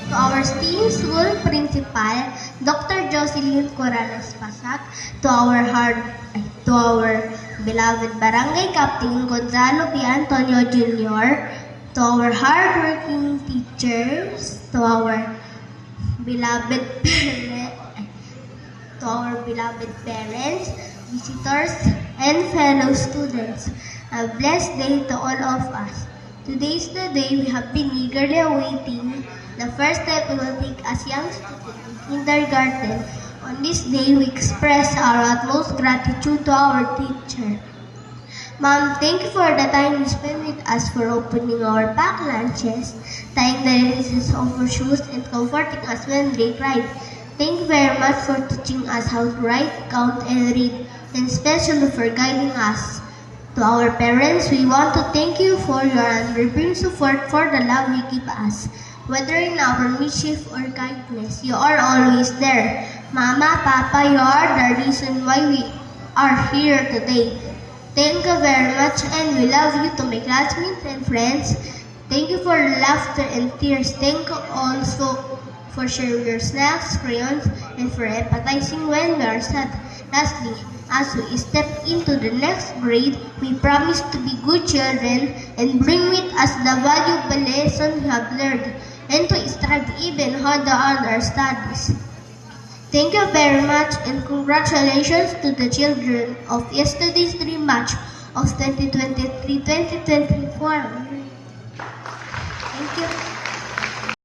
To our esteemed school principal, Dr. Jocelyn Corrales Pasak, to our beloved barangay captain Gonzalo P. Antonio Jr., to our hardworking teachers, to our beloved parents, visitors, and fellow students. A blessed day to all of us. Today is the day we have been eagerly awaiting, the first step we will take as young students in kindergarten. On this day, we express our utmost gratitude to our teacher. Ma'am, thank you for the time you spent with us, for opening our packed lunches, tying the laces of our shoes, and comforting us when they cried. Thank you very much for teaching us how to write, count, and read, and especially for guiding us. To our parents, we want to thank you for your unwavering support, for the love you give us. Whether in our mischief or kindness, you are always there. Mama, Papa, you are the reason why we are here today. Thank you very much, and we love you to my classmates and friends. Thank you for laughter and tears. Thank you also for sharing your snacks, crayons, and for empathizing when we are sad. Lastly, as we step into the next grade, we promise to be good children and bring with us the valuable lessons we have learned, and to strive even harder on our studies. Thank you very much, and congratulations to the children of yesterday's dream match of 2023-2024. Thank you.